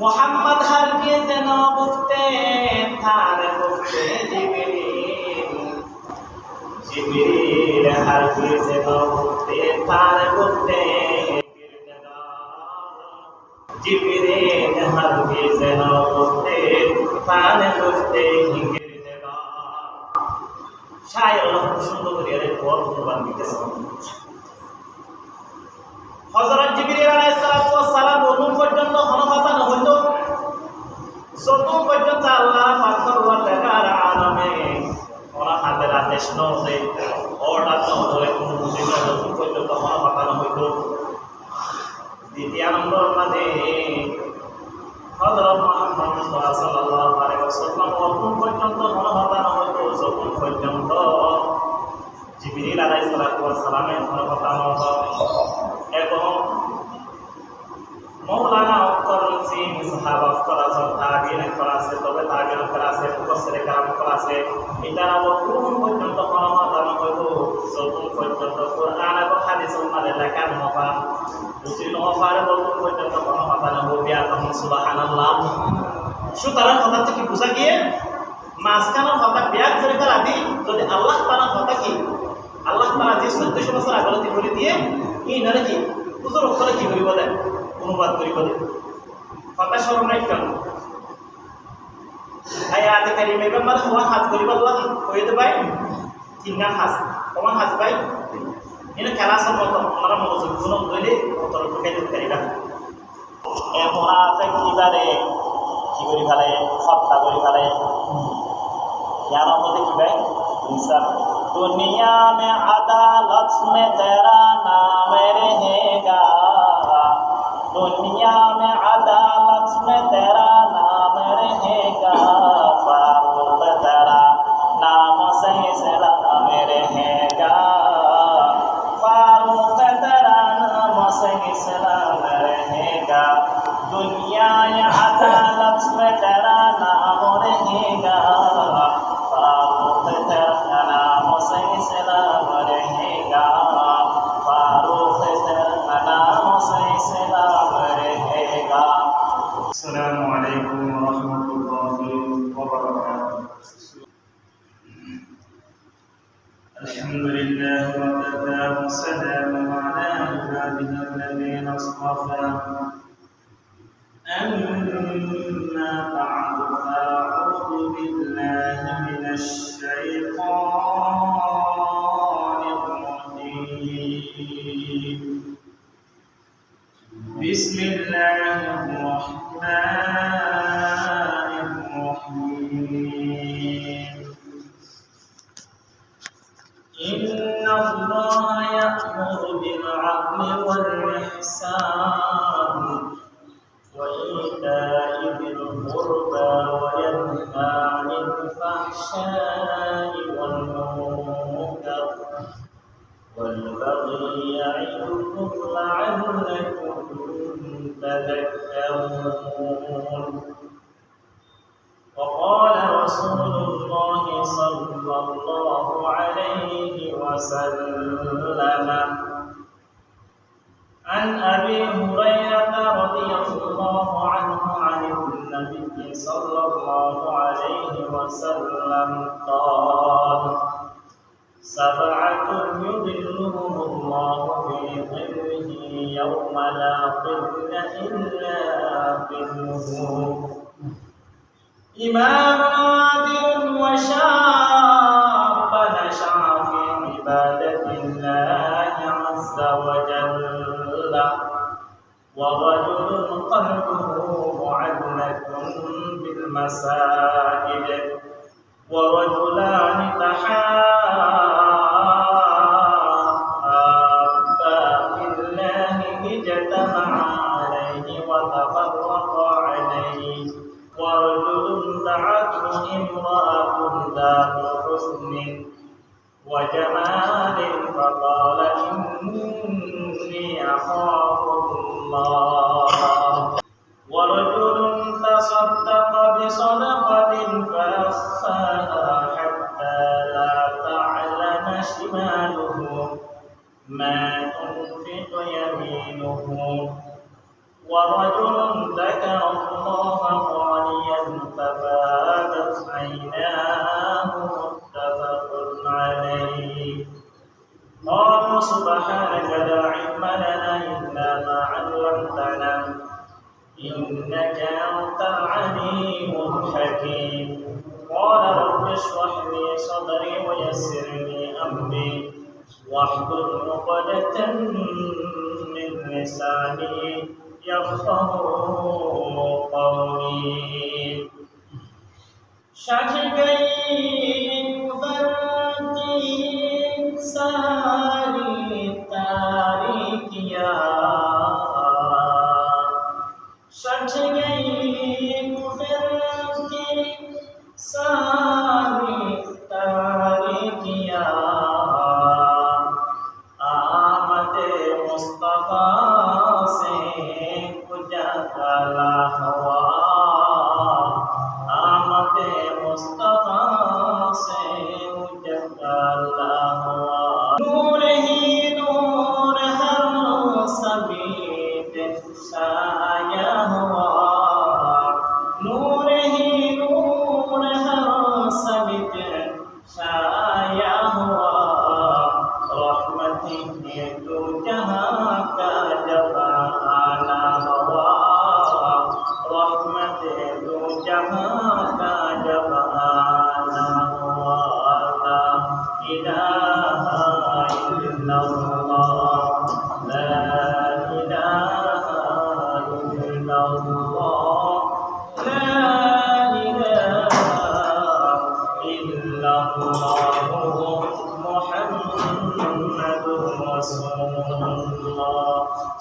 মোহাম্মদ হারগিজ যেন বুঝতেন তার বুঝতে জিবরিল হারগিজ যেন বুঝতেন তার বুঝতে জিবরিল হারগিজ যেন বুঝতেন তার বুঝতে শায়ের খুব সুন্দর করে এর বর্ণনা দিতেছেন। হযরত জিবরিল আলাইহিস সালাম প্রথম পর্যন্ত হনহতান হইল, যতক্ষণ পর্যন্ত আল্লাহ পাক ওয়া তাআলা আলামে ওরা হাতের আদেশ নয় অর্ডার নয় কোন মুসিবত যতক্ষণ পর্যন্ত হনহতান হইল। দ্বিতীয় নম্বর মানে হযরত মুহাম্মদ মুস্তাফা সাল্লাল্লাহু আলাইহি ওয়াসাল্লাম প্রথম পর্যন্ত হনহতান হইল, যতক্ষণ পর্যন্ত জিবরিল আলাইহিস সালামের হনহতান হতো। এবং মৌলানা অক্তর সিং সাহাবা অক্তর আছে, তাবিঈন অক্তর আছে, তবে তাবিঈন অক্তর আছে, মুফাসসিরে কেরাম অক্তর আছে। এটারা কোন পর্যন্ত হনহতান হইল, যতক্ষণ পর্যন্ত কোরআন এবং হাদিস উম্মাদের লেখা নহবা বুঝিল হওয়ার কোন পর্যন্ত হনহতান হবে। তখন সুবহানাল্লাহ। সুতরাং কথা থেকে বোঝা গিয়ে মাঝখানের হতা ব্যাগ যেটা আদি যদি আল্লাহ তাআলার হতা কি আল্লাহ তাআলা যে 1400 বছর আগলতি করে দিয়ে কি নারে কি হুজুর ওখানে কি করিব দেন অনুবাদ করিব দেন কথা স্মরণ নাই কেন আয়াত কারিমে ব্যাপার হওয়া হাজ করিব আল্লাহ কইতে ভাই তিনটা হাজ কমান হাজ ভাই এনে খেলা সম্মত আমরা মনোযোগ গুণ হইলে অতর ঢুকাইতে পারিবা এমন আছে কিবারে কি করি ফেলে হত্যা করি ফেলে ইয়ার মধ্যে কি ভাই ইনসান दुनिया में अदालत में तेरा नाम रहेगा, दुनिया में अदालत में तेरा नाम रहेगा, फारूक तेरा नाम से सलाम रहेगा, फारूक तेरा नाम से सलाम रहेगा, दुनिया में अदालत में तेरा नाम रहेगा, फारूक तेरा नाम से सलाम रहेगा, फारूक तेरा नाम से सलाम रहेगा। अस्सलामु अलैकुम व रहमतुल्लाहि व बरकातुहू। अल्हम्दुलिल्लाह व कफ़ा व सलामुन अला इबादिहि अल्लज़ीना इस्तफ़ा। أما بعد فأعوذ بالله من الشيطان الرجيم. بسم الله الرحمن الرحيم. إن الله يأمر بالعدل والإحسان وإيتاء ذي القربى وينهى عن الفحشاء والمنكر والبغي يعظكم لعلكم تذكرون. وقال رسول الله صلى الله عليه وسلم عن أبي هريرة رضي الله عنه عن النبي صلى الله عليه وسلم قال: سبعة يظلهم الله في ظله يوم لا ظل إلا ظله: إمام عادل وشاب نشأ في عبادة الله عز وجل ورجل قلبه معلق بالمساجد ورجلان تحابا في الله اجتمعا عليه وتفرقا عليه ورجل دعته امرأة ذات حسن وجمال فقال إني أخاف الله ورجل تصدق بصدقة فأخفاها حتى لا تعلم شماله ما تنفق يمينه ورجل ذكر الله إنك أنت العليم الحكيم قال رب اشرح لي صدري ويسر لي أمري واحلل عقدة من لساني يفقه قولي شاكرين مفرتي ساري تاريك يا شاكرين مفرتي ساري تاريك يا آمد مصطفى से उजाला हुआ आमद मुस्तफा से उजाला हुआ नूर ही नूर हर समीत छाया हुआ नूर ही नूर हर समीत छाया हुआ रहमती ने तो जहां का जब आना हुआ रहमत दो जहां का जब आना हुआ ला इलाहा इल्लल्लाह ला इलाहा इल्लल्लाह ला इलाहा इल्लल्लाह मुहम्मदुर रसूलुल्लाह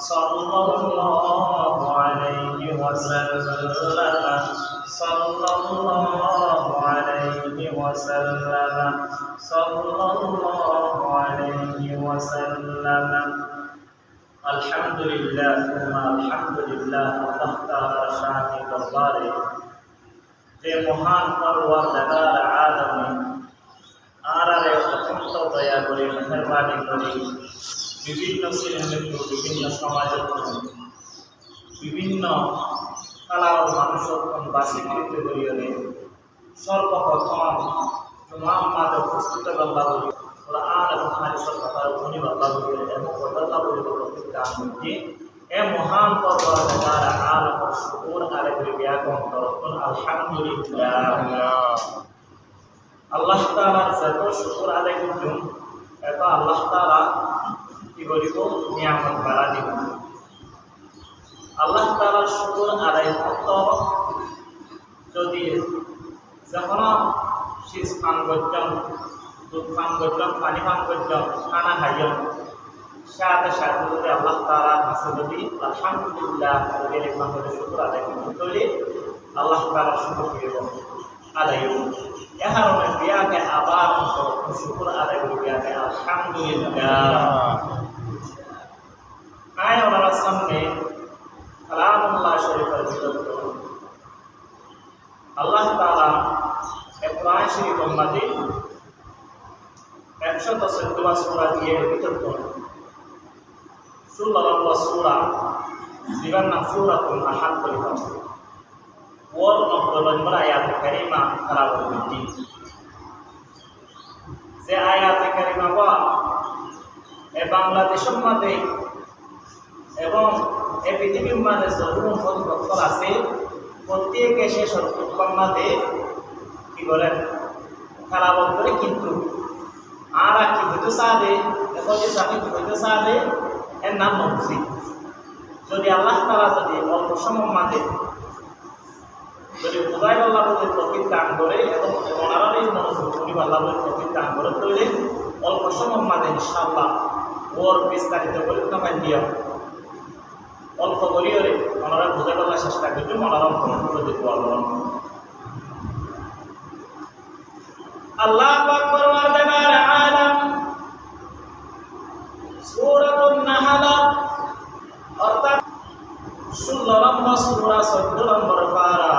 सल्लल्लाहु अलैहि वसल्लम सल्लल्लाहु अलैहि वसल्लम सल्लल्लाहु अलैहि वसल्लम अल्हम्दुलिल्लाह सुम्मा अल्हम्दुलिल्लाह अल्लाह ताआला शाही दरबारे যে মহান পরওয়ারদিগার আলমে আরারে অত্যন্ত দয়া করে মেহেরবানি করে বিভিন্ন শ্রেণীর বিভিন্ন সমাজের বিভিন্ন কালার মানুষের বাসীকৃত করিয়ে সর্বপ্রথম তোমার মাঝে উপস্থিত আল্লাহ বলি কোরআন এবং হাদিসের কথা উনি আল্লাহ বলি এবং আল্লাহ বলি বলতে এ মহান পরওয়ারদিগার আলমের শুকর আলাইহি বিয়াকুম তরফুন আলহামদুলিল্লাহ আল্লাহ তাআলার যত শুকর আদায় করুন এত আল্লাহ তাআলা কি বলিব নিয়ামত বাড়া দিব আল্লাহ তাআলার শুকর আদায় করতে যদি যখন শীষ পান করতাম দুধ পান করতাম পানি পান করতাম খানা খাইতাম সাথে সাথে যদি আল্লাহ তাআলার কাছে যদি আলহামদুলিল্লাহ বলে আমাদের শুকর আদায় করতে আল্লাহ তাআলার শুকর দিব আদায় এ কারণে বিয়াকে আবার শুকর আদায় করে বিয়াকে আলহামদুলিল্লাহ আয় ওনার সামনে কালামুল্লাহ শরীফের ভিতর আল্লাহ তাআলা কোরআন শরীফের মধ্যে 114 সূরা দিয়ে ভিতর 16 নম্বর সূরা যেটার নাম সূরাতুল আহাদ বলে ওর 90 নম্বর আয়াত কারিমা তালাওয়াত করছি যে আয়াত কারিমা বা এ বাংলাদেশের মধ্যে এবং এই পৃথিবীর মধ্যে যতগুলো পরিবর্তন আছে প্রত্যেকে সে সর্বোত্তম মধ্যে কি বলেন তালাওয়াত করে কিন্তু আর কি হইতে চাবে এখন যে সাথে কি হইতে চাবে এর নাম মসজিদ যদি আল্লাহ তাআলা যদি অল্প সময় মধ্যে যদি খুদাই আল্লাহ বলে তৌফিক দান করে এবং ওনারা এই মনোযোগ করি আল্লাহ বলে তৌফিক দান করে তৈরি অল্প সময় মধ্যে ইনশাআল্লাহ ওর বিস্তারিত করে তোমায় দিও অল্প করিও রে ওনারা খুদাই আল্লাহ চেষ্টা করতে ওনারা অন্তর করে দিতে পারবেন আল্লাহু আকবার ওয়ারদাবার আলাম সূরাতুন নাহল অর্থাৎ 16 নম্বর সূরা 14 নম্বর পারা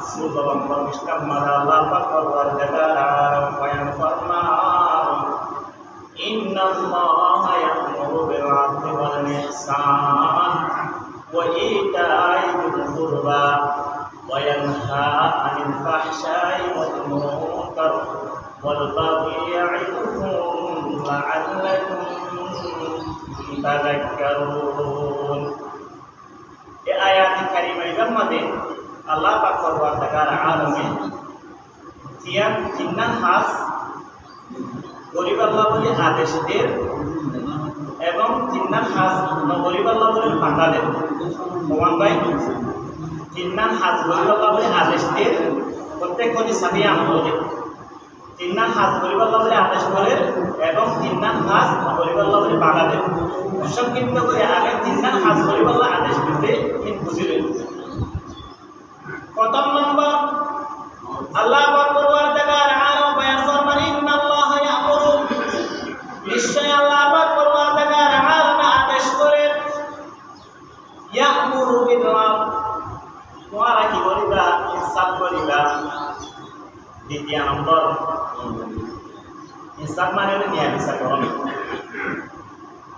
16 নম্বর পৃষ্ঠা মারা আল্লাহ পাক ওয়ারদাবার আলাম বয়ান ফরমান ইন্নাল্লাহা ইয়া'মুরু বিল 'আদলি ওয়াল ইহসান ওয়া ইতা'i যিল কুরবা ওয়া ইয়ানহা 'আনিল ফাহশাই ওয়াল মুনকার والبغي يعظكم لعلكم تذكرون এই আয়াত কারিমা মধ্যে আল্লাহ পাক পরওয়ারদিগার আলমে তিনটা হাস গরিব আল্লাহ বলে আদেশ দেন এবং তিনটা হাস গরিব আল্লাহ বলে বাধা দেন। প্রমাণ ভাই তিনটা হাস গরিব আল্লাহ বলে আদেশ দেন প্রত্যেক কোটি সাবিয়া আমলে তিনটা হাস গরিব আল্লাহ বলে আদেশ করেন এবং তিনটা হাস গরিব আল্লাহ বলে বাধা দেন। সংক্ষিপ্ত করে আগে তিনটা হাস গরিব আল্লাহ আদেশ দিতে বুঝিলেন। প্রথম নম্বর আল্লাহ পাক পরওয়ারদিগার আলম বয়ান ফরমান ইন্নাল্লাহ ইয়ামুরু, নিশ্চয় আল্লাহ পাক পরওয়ারদিগার আলম আদেশ করেন ইয়ামুরু বিল মা'রুফ, তোমরা কি করিবা? ইনসাফ করিবা। দ্বিতীয় নম্বর ইনসাফ মানে হলো ন্যায় বিচার করা।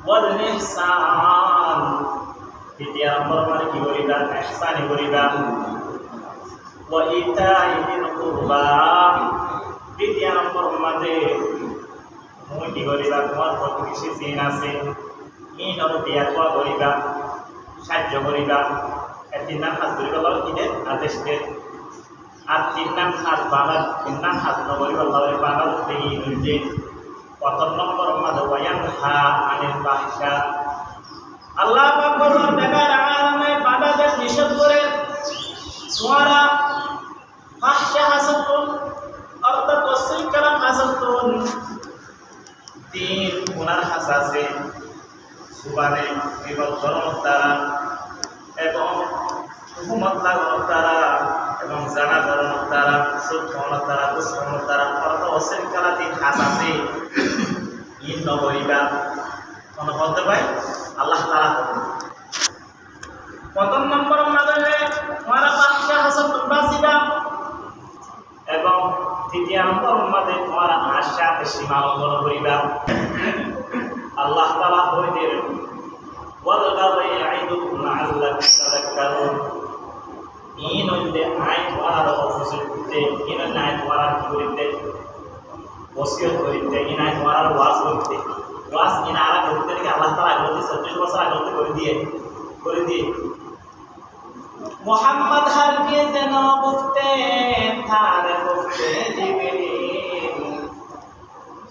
ওয়াল ইহসান, তৃতীয় নম্বর মানে কি করিবা? ইহসান করিবা। وإيتاء ذي القربى, তৃতীয় নম্বর মধ্যে মই কি করিবা? তোমার প্রতিবেশী যিন আছে ইনর দিয়া তোয়া করিবা, সাহায্য করিবা। এই তিনটা কাজ করিবা বলো কি দেন? আদেশ দেন। আর তিনটা কাজ বাংলা তিনটা কাজ নকরিবা বলে বাংলা এই দুইটি। প্রথম নম্বর মধ্যে ওয়ায়ানহা আনিল ফাহশা, আল্লাহ পাক পরওয়ারদিগার আলমে বাধাদের নিষেধ করে তোমরা ফাহশা হাসন করুন, অর্থাৎ অশ্লীল কালাম হাসন করুন। তিন গুনার হাসাসে সুবানে বিপদ ধর্মের দ্বারা এবং হুকুমত লাগানোর দ্বারা এবং জানা ধর্মের দ্বারা সুদ খাওয়ানোর দ্বারা ঘুষ খাওয়ানোর দ্বারা অর্থাৎ অশ্লীল কালাতে হাসাসে ইন নগরিবা মনে বলতে পাই আল্লাহ তাআলা। প্রথম নম্বর মাধ্যমে তোমরা ফাহশা হাসন বাসিবা এবং তৃতীয় নম্বর মধ্যে তোমরা আশাতে সীমা লঙ্ঘন করিবা। আল্লাহ তাআলা বলেন ওয়াল্লাযী ইয়াইদুকুম লাআল্লাকুম তাযাক্কারুন, ইন হইতে আই তোমরা অফিসে করতে ইন নাই তোমরা কি করিতে? ওসিয়ত করিতে, ইন আই তোমরা ওয়াজ করতে। ওয়াজ ইন আরা করতে কি আল্লাহ তাআলা আগে 36 বছর আগে করে দিয়ে মোহাম্মদ হারগিজ যেন বুঝতে তার বুঝতে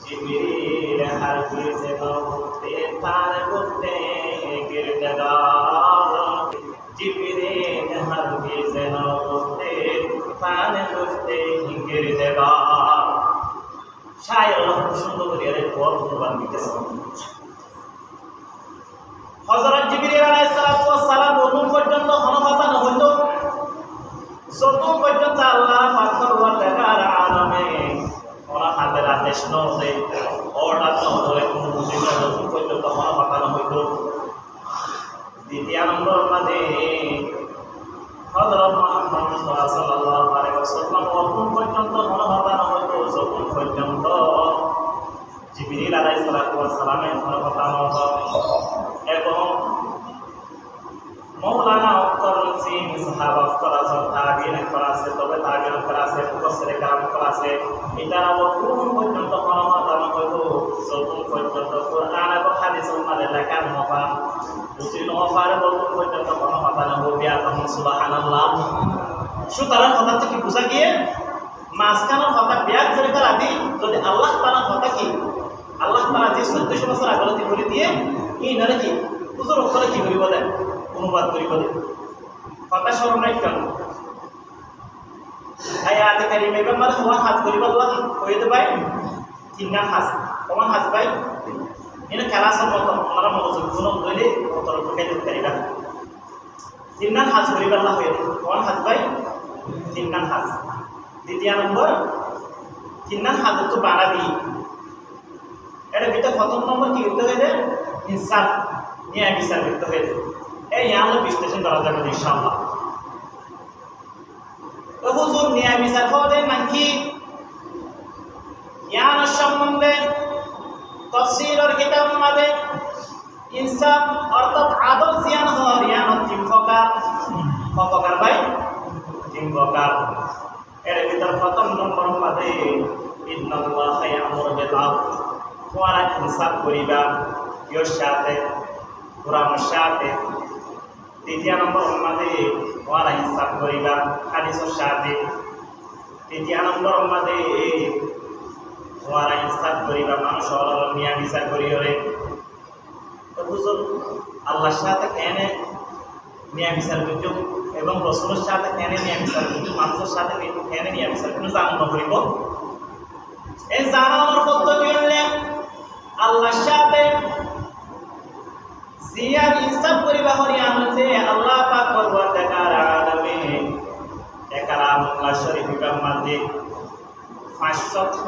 জিবরিল হারগিজ যেন বুঝতে তার বুঝতে গিরদার, জিবরিল হারগিজ যেন বুঝতে তার বুঝতে গিরদার। শায়ের খুব সুন্দর করে এর পর অনুবাদ দিতেছে। হযরত জিবরিল আলাইহিস সালাম প্রথম পর্যন্ত হনহতা হইল, যতক্ষণ পর্যন্ত আল্লাহ পাক পরওয়ারদিগার আলমে ওরা হাতের আদেশ নয় অর্ডার নয় কোনো মুসিবত ততক্ষণ পর্যন্ত হনহতা হইল। দ্বিতীয় নম্বর মানে হযরত মুহাম্মদ সাল্লাল্লাহু আলাইহি ওয়াসাল্লাম ততক্ষণ পর্যন্ত হনহতা হইল যতক্ষণ পর্যন্ত জিবরিল আলাইহিস সালামের হনহতা নয়। এবং মৌলানা অক্তর সিং সাহাবা অক্তর আছে, তাবিঈন অক্তর আছে, তবে তাবিঈন অক্তর আছে, মুফাসসির কেরাম অক্তর আছে। এটারা কোন পর্যন্ত হনহতা হইল যতক্ষণ পর্যন্ত কোরআন এবং হাদিসের মধ্যে লেখা নহবা বুঝি নহবার ততক্ষণ পর্যন্ত হনহতা নহবে। আপনারা সুবহানাল্লাহ। সুতরাং কথা থেকে বোঝা গিয়ে মাঝখানের কথা ব্যাগ জড়িত আদি যদি আল্লাহ তাআলার কথা কি আল্লাহ তাআলা যে 1400 বছর আগলতি করে দিয়ে এই নারে কি হুজুর অক্ষরে কি করিব দেন অনুবাদ করিব দেন কথা স্মরণ রাখবেন। আয়াত কারিমে বেমার হওয়া হাজ করিব আল্লাহ কইতে ভাই তিনটা হাজ কমান হাজ ভাই এনে খেলাসের মতো আমরা মনোযোগ গুণ কইলে অন্তর ঢুকাই দিতে পারিবা। তিনটা হাজ করিব আল্লাহ হয়ে কমান হাজ ভাই তিনটা হাজ। দ্বিতীয় নম্বর তিনটা হাজ তো বাড়া দিই এটা ভিতরে প্রথম নম্বর কি করতে হয়ে যায়? ইনসাফ ন্যায় বিচার করতে হয়ে যায়। এই আমরা বিশ্লেষণ করা যাবে ইনশাআল্লাহ। তো হুজুর ন্যায় বিচার হওয়া যায় নাকি জ্ঞান সম্বন্ধে তাফসীরের কিতাব মধ্যে ইনসাফ অর্থাৎ আদল জ্ঞান হওয়ার জ্ঞান তিন প্রকার ভাই তিন প্রকার। এর ভিতর প্রথম নম্বর মধ্যে ইন্নাল্লাহা ইয়ামুরু বিল মা'রুফ, তোমরা ইনসাফ করিবা ইয়র সাথে কোরআনের সাথে তৃতীয় নম্বর উম্মতে ওয়ালা হিসাব করিবা হাদিসের সাথে তৃতীয় নম্বর উম্মতে ওয়ালা হিসাব করিবা মানুষ হল নিয়া বিচার করিওরে তো বুঝুন আল্লাহর সাথে কেন নিয়া বিচার করছো এবং রসুলের সাথে কেন নিয়া বিচার করছো মানুষের সাথে কেন নিয়া বিচার করছো জানানো করিব এই জানানোর পদ্ধতি হলে আল্লাহর সাথে জিয়ার হিসাব করিবা হরিয়া মধ্যে আল্লাহ পাক পরওয়ারদিগার আলামে কালামুল্লাহ শরীফের মধ্যে 500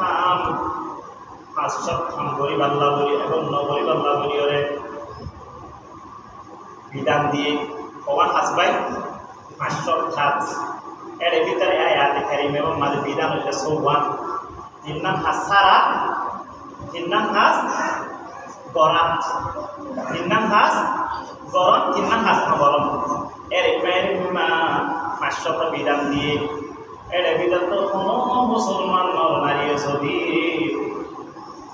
খাম গরিব আল্লাহ বলি এবং নগরিব আল্লাহ বলি ওরে বিধান দিয়ে কমান হাসবাই 500 খাত এর ভিতরে আয়াতে কারিম এবং মাঝে বিধান হইলে 54 তিন নাম হাসারা তিন নাম হাস গরাত তিন নাম হাস গরম তিন নাম হাস না গরম এর মা 500 বিধান দিয়ে এর বিধান তো কোনো মুসলমান নারী যদি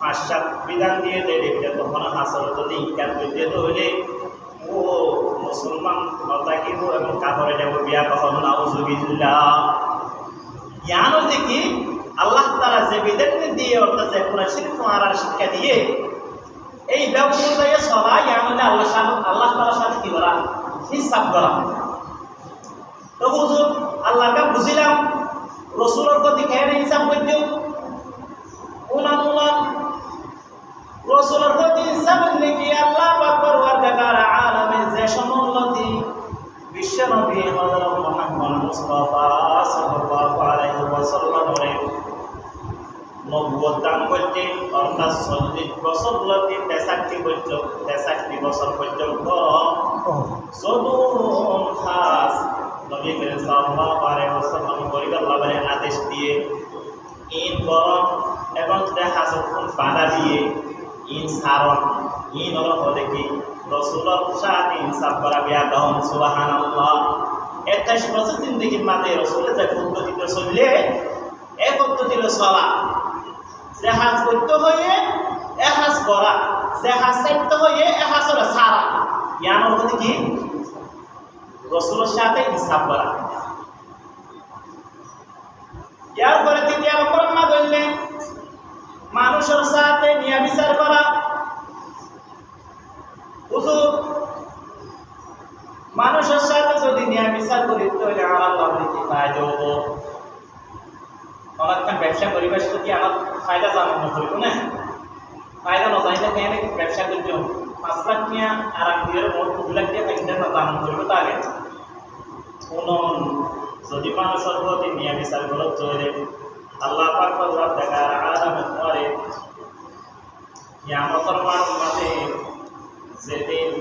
5-7 বিধান দিয়ে দেয় এটা তখন হাসর যদি ইনকার করতে হলে ও মুসলমান নতাকিব এবং কাপড়ে যাব বিয়া কখন নাউজুবিল্লাহ জ্ঞান হচ্ছে কি আল্লাহ তাআলা যে বিধান দিয়ে অর্থাৎ যে কোরআন শরীফ আর শিক্ষা দিয়ে এই ব্যবস্থায় সবাই জ্ঞান হলে আল্লাহ তাআলার সাথে কি করা হিসাব করা তো হুজুর আল্লাহকে বুঝিলাম রসুলের প্রতি কেন হিসাব করছো উনান রসুলের প্রতি হিসাব কি আল্লাহ পাক পরওয়ারদিগার আলামে যে সমুন্নতি বিশ্ব নবী হযরত মুহাম্মদ মুস্তাফা সাল্লাল্লাহু আলাইহি ওয়াসাল্লামের নবুয়ত দান করতে অর্থাৎ 40 বছর লাগতে 63 বছর পর্যন্ত সদুন খাস নবী করিম সাল্লাল্লাহু আলাইহি ওয়াসাল্লাম গরিব আল্লাহর আদেশ দিয়ে ইন গরম এবং হাসন বাধা দিয়ে ইন সারণ ইন হলে কি রসুলের সাথে ইনসাফ করা বিয়া দহন সুবহানাল্লাহ 21 বছর জিন্দেগির মাঝে রসুলের যে পদ্ধতিতে চললে এই পদ্ধতিতে চলা যে হাজ করতে হয়ে এ হাজ করা যে হাজ চাইতে হয়ে এ হাজের সারা ইয়ানোর হতে কি রসুলের সাথে ইনসাফ করা ইয়ার পরে তৃতীয় নম্বর মা বললেন মানুষের সাথে নিয়ে বিচার করা হুজুর মানুষের সাথে যদি নিয়ে বিচার করি তাহলে আমার লাভে কি ফায়দা হবো আমার ব্যবসা পরিবেশ কি আমার ফায়দা জানানো করিব না ফায়দা না জানলে কেন ব্যবসা করতে 5 লাখ নিয়ে আর এক দিয়ে মোট 2 লাখ দিয়ে ফায়দা না জানানো করিব তাহলে কোন যদি মানুষের প্রতি নিয়ে বিচার করো তাহলে আল্লাহ পাক পরওয়ারদিগার আলামিন করে কিয়ামতের মাঠে যেদিন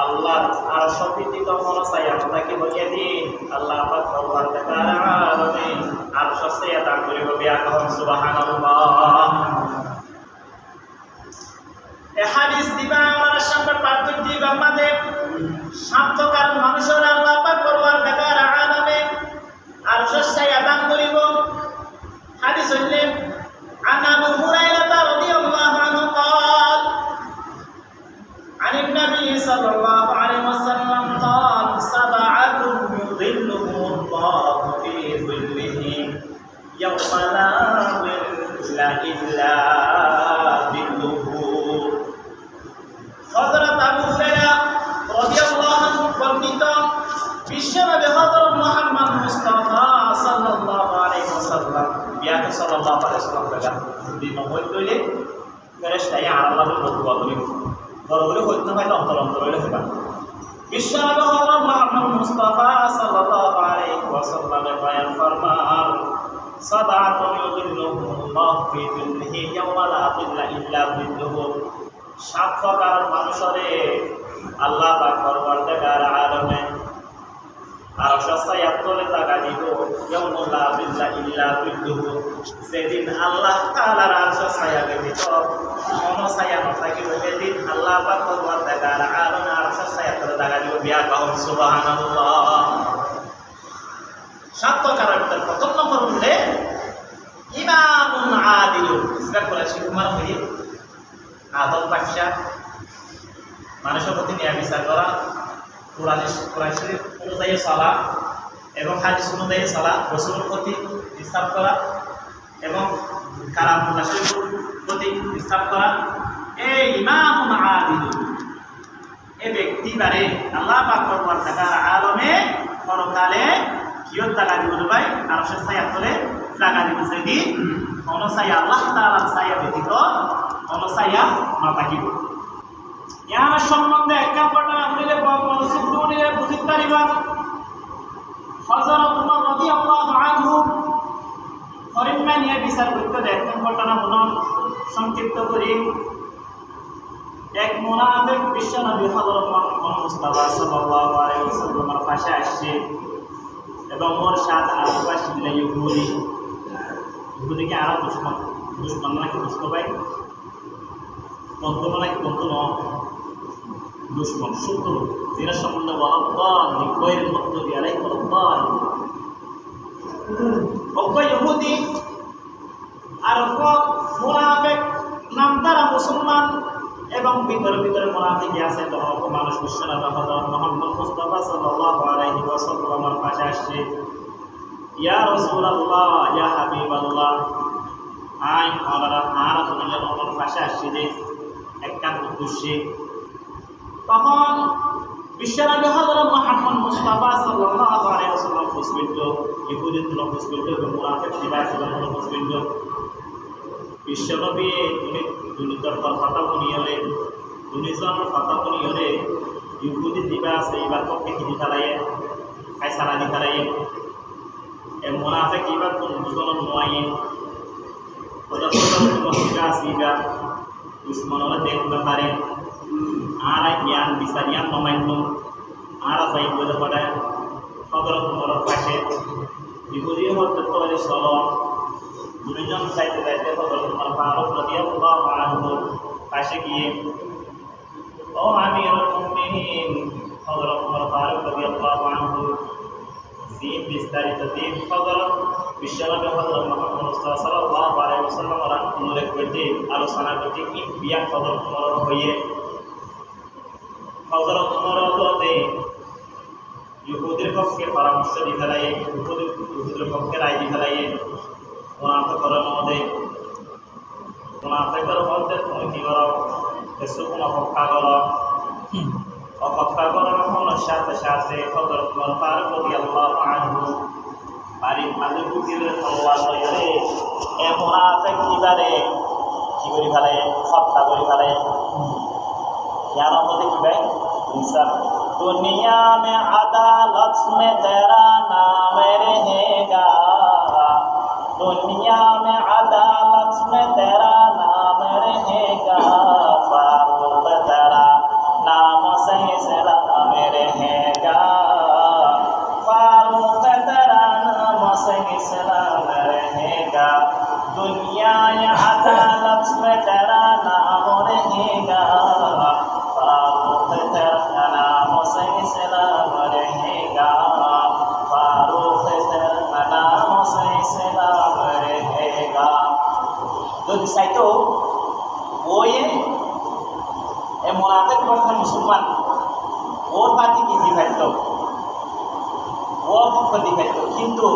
আল্লাহ আর সপিতি তখন সায়ামতাকে বলিয়ে দিন আল্লাহ পাক পরওয়ারদিগার আলামিন আর সসিয়া দান করিব বিয়া কহম সুবহানাল্লাহ এই হাদিস দিবা আমার সামনে পাঠ দিবা আমাদের সান্তকার মানুষের আল্লাহ পাক পরওয়ারদিগার আলামিন আর সসিয়া দান করিব حديث عن أبي هريرة رضي الله عنه قال عن النبي صلى الله عليه وسلم قال 7 يظلهم الله في ظله يوم لا ظل إلا ظله حضرت أبو هريرة رضي الله عنه বর্ণিত বিশ্বনবী হযরত মুহাম্মদ মুস্তাফা সাল্লাল্লাহু আলাইহি ওয়াসাল্লাম বিয়াতে সাল্লাল্লাহু আলাইহি ওয়াসাল্লাম দাদা দিন হইলে ফেরেশতায় আল্লাহর বদুয়া করি বড় হইতে হয় না অন্তর হইলে হইবা বিশ্বনবী হযরত মুহাম্মদ মুস্তাফা সাল্লাল্লাহু আলাইহি ওয়াসাল্লামের বয়ান ফরমান সাবাতুন ইউযিল্লুহুমুল্লাহু ফি যিল্লিহি ইয়াওমা লা যিল্লা ইল্লা যিল্লুহু 7 প্রকার মানুষরে আল্লাহ পাক পরওয়ারদিগার আলামিন আর সসায়াত তোলে জায়গা দিব ইয়াউমা লা যিল্লা ইল্লা যিল্লুহু সেদিন আল্লাহ তাআলার আরশ ছায়া ব্যতীত কোনো ছায়া না থাকিবে সেদিন আল্লাহ পাক পরওয়ারদিগার আলামিন আরশ ছায়া তোলে জায়গা দিব বিয়া কহম সুবহানাল্লাহ 7 প্রকারের ভিতর প্রথম নম্বর হচ্ছে ইমামুন আদিল ইসলাম বলে শিক্ষার হয়ে আদল বাদশা মানুষের প্রতি ন্যায় বিচার করা কোরআন শরীফ অনুযায়ী চলা এবং হাদিস অনুযায়ী চলা, রাসূলের প্রতি ইনসাফ করা এবং কালামুল্লাহ শরীফের প্রতি ইনসাফ করা, এই ইমামুন আদিল, এই ব্যক্তি বারে আল্লাহ পাক পরওয়ার তাআলা আলমে পরকালে কিয়ত জায়গা দিব ভাই, আরশের ছায়া তলে জায়গা দিব, যদি কোনো ছায়া আল্লাহ তাআলার ছায়া ব্যতীত কোনো ছায়া না থাকিব। ইয়ার সম্বন্ধে এক ঘটনা বলিলে মনোযোগ দিলে বুঝিতে পারিবা। হযরত উমর রাদিয়াল্লাহু আনহু হরিণমা নিয়ে বিচার করতে এক ঘটনা মনে সংক্ষিপ্ত করি। এক মুনাফিক বিশ্বনবী হযরত মুহাম্মদ মুস্তাফা সাল্লাল্লাহু আলাইহি ওয়াসাল্লামের পাশে আসছে এবং ওর সাথে আশেপাশে ইহুদিকে আরো দুশ্মন নাকি বুঝতে পাই, বন্ধু নাকি বন্ধু ন, দুশ্মন শত্রু, যেটা সম্বন্ধে বলদ্দান নিকয়ের মধ্য দিয়ে আলাই বলদ্দান অজ্ঞ ইহুদি আর মুনাফিক নাম তারা মুসলমান এবং ভিতরে ভিতরে মুনাফিক আছে। তখন মানুষ বিশ্বনবী হযরত মুহাম্মদ মুস্তাফা সাল্লাল্লাহু আলাইহি ওয়াসাল্লামের পাশে আসছে, ইয়া রাসূলুল্লাহ ইয়া হাবিবাল্লাহ, আই ওনারা আর দুনিয়ার ওনার পাশে আসছে যে একখান উদ্দেশ্যে। তখন বিশ্বনবী হযরত মুহাম্মদ মুস্তাফা সাল্লাল্লাহু আলাইহি ওয়াসাল্লাম ফুসবিল ইহুদির তুলো ফুসবিল এবং মুনাফিক দিবাসের তুলো ফুসবিল। বিশ্বনবী দুনিয়ার কথা বনিয়লে দুনিয়ার কথা বনিয়লে ইহুদি দিবাস এইবার পক্ষে কিনি ফেলাইয়ে ফায়সালা দি ফেলাইয়ে এ মুনাফিক এইবার কোন দুজন নয় ওটা মহিলা আসিবা দুশ্মনরা দেখতে পারে আর জ্ঞান বিচারিয়ান নমান্য আর যাই বলে পড়ে হযরত উমরের পাশে ইহুদি হতে করে চল দুইজন যাইতে যাইতে হযরত উমর ফারুক রাদিয়াল্লাহু আনহু পাশে গিয়ে, ও আমিরুল মুমিনিন, হযরত উমর ফারুক রাদিয়াল্লাহু আনহু সিন বিস্তারিত দিন হযরত বিশ্বনবী হযরত মুহাম্মদ মুস্তাফা সাল্লাল্লাহু আলাইহি ওয়াসাল্লামের উল্লেখ করতে আলোচনা করতে কি বিয়া হযরত উমর হয়ে হযরত উমর হতে ইহুদির পক্ষে পরামর্শ দিতে লাগে, ইহুদির পক্ষে রায় দিতে লাগে। মুনাফিকদের মধ্যে মুনাফিকদের মধ্যে তুমি কি করো, কিছু কোনো অপেক্ষা করো, অপেক্ষা করার সাথে সাথে হযরত উমর ফারুক রাদিয়াল্লাহু আনহু বাড়ি মালিক দিলেন তলোয়ার লইলে এ মুনাফিক কিবারে কি করি ফেলে, হত্যা করি ফেলে। यार होते कि भाई इंसान दुनिया में अदालत में तेरा नाम रहेगा, दुनिया में अदालत में तेरा नाम रहेगा, फारूक तेरा नाम से सलाम रहेगा, फारूक तेरा नाम से सलाम रहेगा, दुनिया में अदालत में तेरा नाम रहेगा, যদি চাইতো ওই মুনাফিক বর্তমান মুসলমান ওর পার্টি কি দিবাইত, ওর পক্ষ দিবাইত, কিন্তু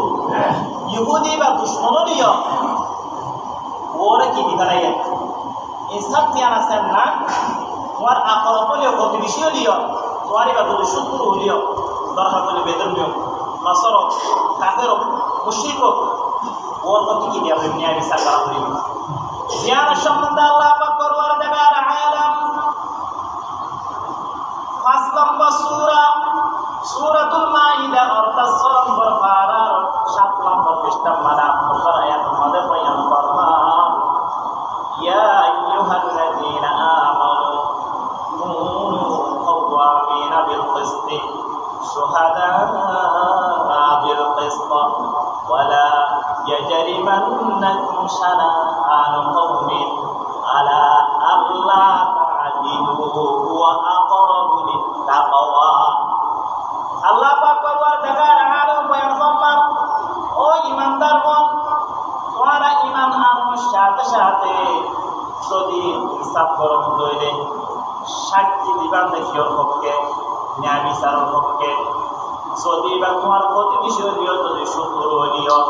ইহুদি বা দুশ্মনীয় ওরা কি দিবাই ইনসাফ জ্ঞান আছেন না, তোমার আকরম হলেও প্রতিবেশী হলিও তোমারই বা যদি শত্রু হলিও দরকার হলে বেদনীয় নসরক কাফেরক মুশরিক ওর প্রতি কি দেওয়া ন্যায় বিচার করা করিব। জ্ঞান সম্বন্ধে আল্লাহ পাক পরওয়ারদিগার আলাম 5 নম্বর সূরা সূরাতুল মাইদা অর্থাৎ 6 নম্বর পারার 7 নম্বর পৃষ্ঠা মানা নম্বর আয়াত মধ্যে বয়ান ফরমান, ইয়া আইয়ুহাল্লাযীনা আমানু কুনু কাওয়ামিনা বিল কিসতি শুহাদাআ বিল কিসত ওয়ালা يجرمنكم شنآن قوم على ألا تعدلوا هو أقرب للتقوى। আল্লাহ পাক পরওয়ারদিগার আলাম বয়ান ফরমান, ও ঈমানদারগণ, তোমরা ঈমান আনার সাথে সাথে যদি ইনসাফ করো হইলে সাক্ষী দিবা নেকির পক্ষে, ন্যায় বিচারের পক্ষে যদি বা তোমার প্রতিবেশীর নিয়ত যদি সুন্দর নিয়ত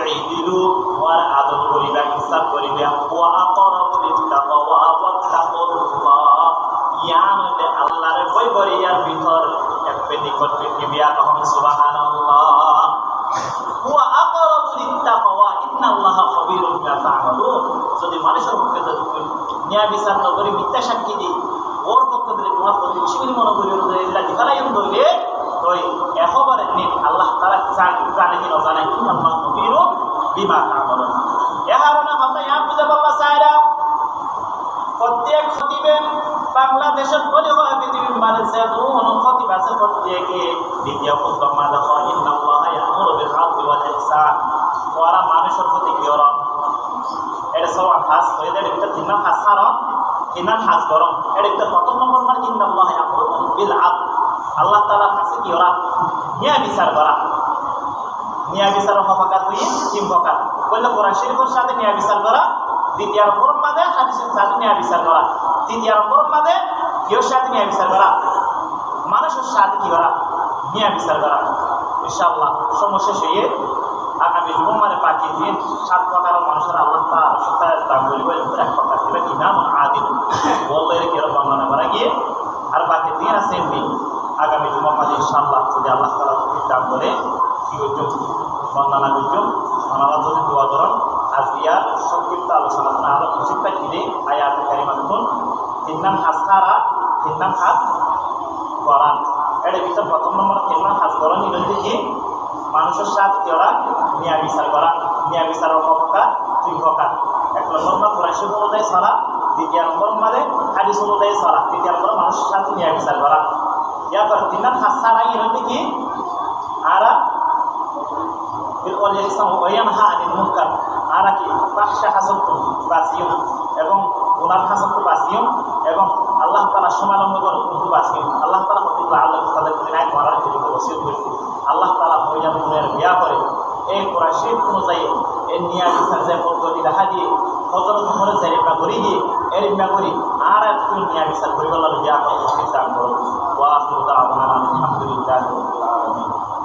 এই দিলু তোমার আদর করিবা ইনসাফ করিবা ওয়া আকরাবু লিত্তাকওয়া ওয়াত্তাকুল্লাহ ইয়ান আল্লাহর ভয় করে ইয়ার ভিতর একবে নিকট পৃথিবিয়া তখন সুবহানাল্লাহ ওয়া আকরাবু লিত্তাকওয়া ইন্নাল্লাহা খাবীরুম বিমা তা'মালুন যদি মানুষের পক্ষে যদি ন্যায় বিচার না করি মিথ্যা সাক্ষী দিই ওর পক্ষে যদি তোমার প্রতিবেশীগুলি মনে করি ওরা দিখালাই ধরলে ওই একেবারে নিন আল্লাহ তাআলা জানে কি না জানে ইন্নাল্লাহা খাবীরুম বিমা তা'মালুন এ কারণে আমরা ইয়া বুঝে বললা চাইরা প্রত্যেক খতিবে বাংলাদেশের বলে হয় পৃথিবীর মানে যে কোন খতিব আছে প্রত্যেকে দ্বিতীয় উদ্যমা দেখো ইন্নাল্লাহা ইয়া'মুরু বিল আদলি ওয়াল ইহসান ওরা মানুষের প্রতি কি ওরা এটা সব খাস হয়ে যায় এটা তিন খাস সারন তিন খাস গরম এটা একটা প্রথম নম্বর মানে ইন্নাল্লাহা ইয়া'মুরু বিল আদল আল্লাহ তাআলা কাছে কি ওরা ন্যায় বিচার করা ন্যায় বিচার হওয়াকার হই তিন প্রকার বললে কোরআন শরীফের সাথে ন্যায় বিচার করা দ্বিতীয় নম্বর মানে হাদিসের সাথে ন্যায় বিচার করা তৃতীয় নম্বর মানে কির সাথে ন্যায় বিচার করা মানুষের সাথে কি করা ন্যায় বিচার করা ইনশাআল্লাহ সমস্যা হয়ে আগামী জুমারে বাকি দিন 7 প্রকারের মানুষের আল্লাহ তাআলা সত্তার দাম বলিব এক প্রকার দিবে ইমাম আদিল বললে কি এর বর্ণনা করা গিয়ে আর বাকি দিন আছে এমনি আগামী জুমা মাঝে ইনশাআল্লাহ যদি আল্লাহ তাআলা দাম বলে কি হইতো বর্ণনা করছো আমরা যদি দোয়া করুন আজিয়ার সংক্ষিপ্ত আলোচনা আরো শিক্ষা দিলে আয়াত কারিমাতুন তিন নাম হাসারা তিন নাম হাস কোরআন এর ভিতর প্রথম নম্বর তিন নাম হাস কোরআন নিরন্দি কি মানুষের সাথে ওরা ন্যায় বিচার করা ন্যায় বিচারের প্রকার তিন প্রকার এক নম্বর কোরআন শরীফ অনুযায়ী চলা দ্বিতীয় নম্বর মানে হাদিস অনুযায়ী চলা তৃতীয় নম্বর মানুষের সাথে ন্যায় বিচার করা ইয়ারপর তিন নাম হাসারা নিরন্দি কি আর আর কি পাশা হাসন বাসিয়ম এবং ওনার হাসন বাসিয়ম এবং আল্লাহ তাআলা সমালম্ব করে কিন্তু বাসিয়ম আল্লাহ তাআলা প্রতিটা আল্লাহ তাদের নাই করার জন্য ওসিয়ত করেছে আল্লাহ তাআলা মহিলা মুমিনের বিয়া করে এই কোরআন শরীফ অনুযায়ী এই নিয়া বিচার যে পদ্ধতি দেখা দিয়ে হযরত মুহাম্মদ সাল্লাল্লাহু আলাইহি গিয়ে এর বিয়া করি আর একটু নিয়া বিচার করিবার বিয়া করে দান করো ওয়া আখিরু দাওয়ানা আলহামদুলিল্লাহি রাব্বিল আলামিন